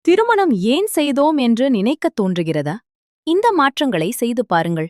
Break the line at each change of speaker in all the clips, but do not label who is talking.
திருமணம் ஏன் செய்தோம் என்று நினைக்கத் தோன்றுகிறதா? இந்த மாற்றங்களை செய்து பாருங்கள்.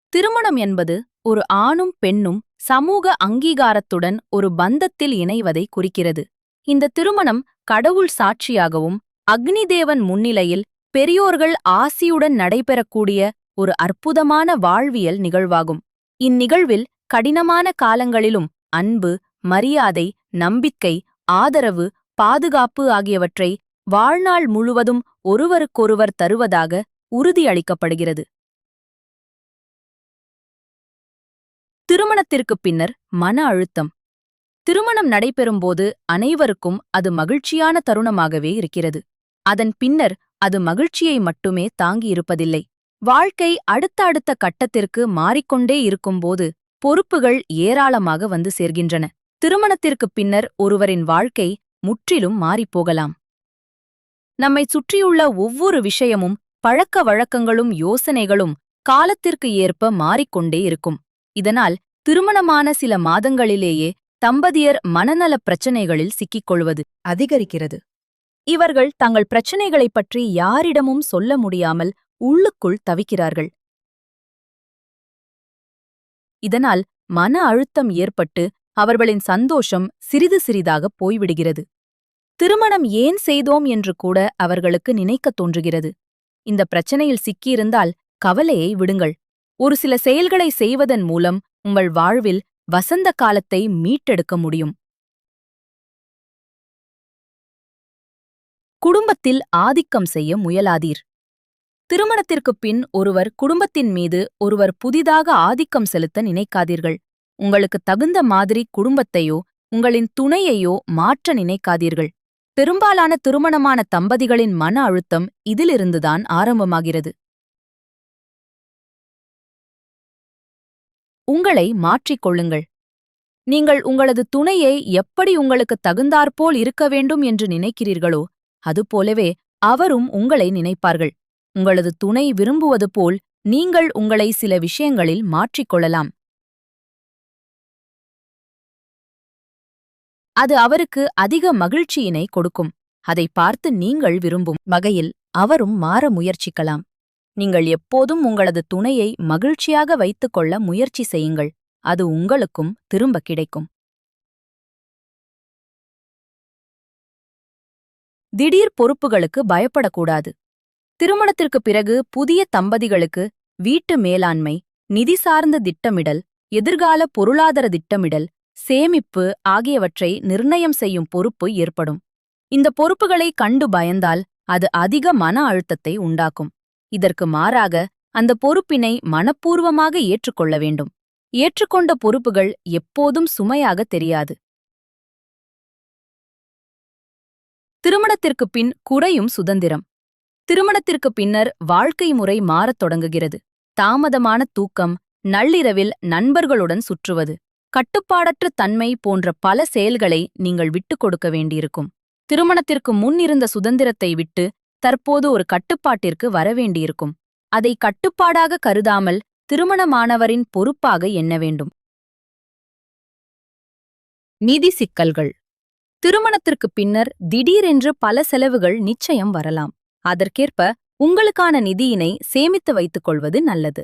திருமணம் என்பது ஒரு ஆணும் பெண்ணும் சமூக அங்கீகாரத்துடன் ஒரு பந்தத்தில் இணைவதை குறிக்கிறது. இந்த திருமணம் கடவுள் சாட்சியாகவும் அக்னிதேவன் முன்னிலையில் பெரியோர்கள் ஆசியுடன் நடைபெறக்கூடிய ஒரு அற்புதமான வாழ்வியல் நிகழ்வாகும். இந்நிகழ்வில் கடினமான காலங்களிலும் அன்பு, மரியாதை, நம்பிக்கை, ஆதரவு, பாதுகாப்பு ஆகியவற்றை வாழ்நாள் முழுவதும் ஒருவருக்கொருவர் தருவதாக உறுதியளிக்கப்படுகிறது. திருமணத்திற்குப் பின்னர் மன அழுத்தம். திருமணம் நடைபெறும்போது அனைவருக்கும் அது மகிழ்ச்சியான தருணமாகவே இருக்கிறது. அதன் பின்னர் அது மகிழ்ச்சியை மட்டுமே தாங்கியிருப்பதில்லை. வாழ்க்கை அடுத்த கட்டத்திற்கு மாறிக்கொண்டே இருக்கும்போது பொறுப்புகள் ஏராளமாக வந்து சேர்கின்றன. திருமணத்திற்குப் பின்னர் ஒருவரின் வாழ்க்கை முற்றிலும் மாறிப்போகலாம். நம்மைச் சுற்றியுள்ள ஒவ்வொரு விஷயமும், பழக்க வழக்கங்களும் யோசனைகளும் காலத்திற்கு ஏற்ப மாறிக்கொண்டே இருக்கும். இதனால் திருமணமான சில மாதங்களிலேயே தம்பதியர் மனநலப் பிரச்சனைகளில் சிக்கிக்கொள்வது அதிகரிக்கிறது. இவர்கள் தங்கள் பிரச்சனைகளைப் பற்றி யாரிடமும் சொல்ல முடியாமல் உள்ளுக்குள் தவிக்கிறார்கள். இதனால் மன அழுத்தம் ஏற்பட்டு அவர்களின் சந்தோஷம் சிறிது சிறிதாக போய்விடுகிறது. திருமணம் ஏன் செய்தோம் என்று கூட அவர்களுக்கு நினைக்கத் தோன்றுகிறது. இந்த பிரச்சனையில் சிக்கியிருந்தால் கவலையை விடுங்கள். ஒரு சில செயல்களை செய்வதன் மூலம் உங்கள் வாழ்வில் வசந்த காலத்தை மீட்டெடுக்க முடியும். குடும்பத்தில் ஆதிக்கம் செய்ய முயலாதீர். திருமணத்திற்குப் பின் ஒருவர் குடும்பத்தின் மீது ஒருவர் புதிதாக ஆதிக்கம் செலுத்த நினைக்காதீர்கள். உங்களுக்கு தகுந்த மாதிரி குடும்பத்தையோ உங்களின் துணையையோ மாற்ற நினைக்காதீர்கள். பெரும்பாலான திருமணமான தம்பதிகளின் மன அழுத்தம் இதிலிருந்துதான் ஆரம்பமாகிறது. உங்களை மாற்றிக் கொள்ளுங்கள். நீங்கள் உங்களது துணையை எப்படி உங்களுக்கு தகுந்தாற்போல் இருக்க வேண்டும் என்று நினைக்கிறீர்களோ அதுபோலவே அவரும் உங்களை நினைப்பார்கள். உங்களது துணை விரும்புவது போல் நீங்கள் உங்களை சில விஷயங்களில் மாற்றிக்கொள்ளலாம். அது அவருக்கு அதிக மகிழ்ச்சியினை கொடுக்கும். அதை பார்த்து நீங்கள் விரும்பும் வகையில் அவரும் மாற முயற்சிக்கலாம். நீங்கள் எப்போதும் உங்களது துணையை மகிழ்ச்சியாக வைத்துக்கொள்ள முயற்சி செய்யுங்கள். அது உங்களுக்கும் திரும்ப கிடைக்கும். திடீர் பொறுப்புகளுக்கு பயப்படக்கூடாது. திருமணத்திற்குப் பிறகு புதிய தம்பதிகளுக்கு வீட்டு மேலாண்மை, நிதி சார்ந்த திட்டமிடல், எதிர்கால பொருளாதார திட்டமிடல், சேமிப்பு ஆகியவற்றை நிர்ணயம் செய்யும் பொறுப்பு ஏற்படும். இந்த பொறுப்புகளை கண்டு பயந்தால் அது அதிக மன அழுத்தத்தை உண்டாக்கும். இதற்கு மாறாக அந்த பொறுப்பினை மனப்பூர்வமாக ஏற்றுக்கொள்ள வேண்டும். ஏற்றுக்கொண்ட பொறுப்புகள் எப்போதும் சுமையாக தெரியாது. திருமணத்திற்குப் பின் குறையும் சுதந்திரம். திருமணத்திற்குப் பின்னர் வாழ்க்கை முறை மாறத் தொடங்குகிறது. தாமதமான தூக்கம், நள்ளிரவில் நண்பர்களுடன் சுற்றுவது, கட்டுப்பாடற்ற தன்மை போன்ற பல செயல்களை நீங்கள் விட்டுக் கொடுக்க வேண்டியிருக்கும். திருமணத்திற்கு முன் இருந்த சுதந்திரத்தை விட்டு தற்போது ஒரு கட்டுப்பாட்டிற்கு வரவேண்டியிருக்கும். அதை கட்டுப்பாடாக கருதாமல் திருமணமானவரின் பொறுப்பாக எண்ண வேண்டும். நிதி சிக்கல்கள். திருமணத்திற்குப் பின்னர் திடீரென்று பல செலவுகள் நிச்சயம் வரலாம். அதற்கேற்ப உங்களுக்கான நிதியினை சேமித்து வைத்துக் கொள்வது நல்லது.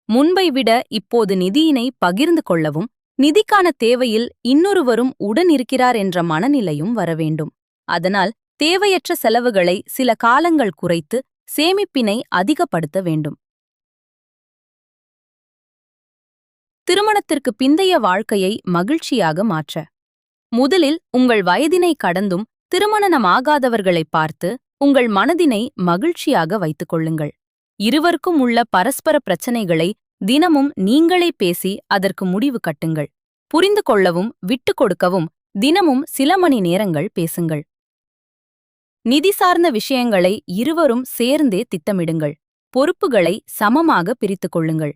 முன்பை விட இப்போது நிதியினை பகிர்ந்து கொள்ளவும், நிதிக்கான தேவையில் இன்னொருவரும் உடன் இருக்கிறார் என்ற மனநிலையும் வரவேண்டும். அதனால் தேவையற்ற செலவுகளை சில காலங்கள் குறைத்து சேமிப்பினை அதிகப்படுத்த வேண்டும். திருமணத்திற்கு பிந்தைய வாழ்க்கையை மகிழ்ச்சியாக மாற்ற முதலில் உங்கள் வயதினை கடந்தும் திருமணமாகாதவர்களைப் பார்த்து உங்கள் மனதினை மகிழ்ச்சியாக வைத்துக் கொள்ளுங்கள். இருவருக்கும் உள்ள பரஸ்பர பிரச்சனைகளை தினமும் நீங்களே பேசி அதற்கு முடிவு கட்டுங்கள். புரிந்து கொள்ளவும் விட்டுக் கொடுக்கவும் தினமும் சில மணி நேரங்கள் பேசுங்கள். நிதி சார்ந்த விஷயங்களை இருவரும் சேர்ந்தே திட்டமிடுங்கள். பொறுப்புகளை சமமாக பிரித்துக் கொள்ளுங்கள்.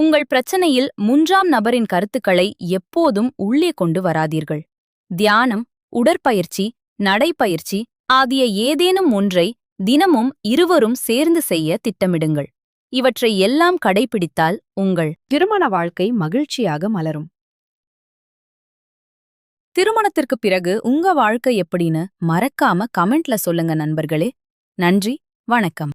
உங்கள் பிரச்சனையில் மூன்றாம் நபரின் கருத்துக்களை எப்போதும் உள்ளே கொண்டு வராதீர்கள். தியானம், உடற்பயிற்சி, நடைப்பயிற்சி ஆகிய ஏதேனும் ஒன்றை தினமும் இருவரும் சேர்ந்து செய்ய திட்டமிடுங்கள். இவற்றை எல்லாம் கடைபிடித்தால் உங்கள் திருமண வாழ்க்கை மகிழ்ச்சியாக மலரும். திருமணத்திற்கு பிறகு உங்க வாழ்க்கை எப்படின்னு மறக்காம கமெண்ட்ல சொல்லுங்க நண்பர்களே. நன்றி, வணக்கம்.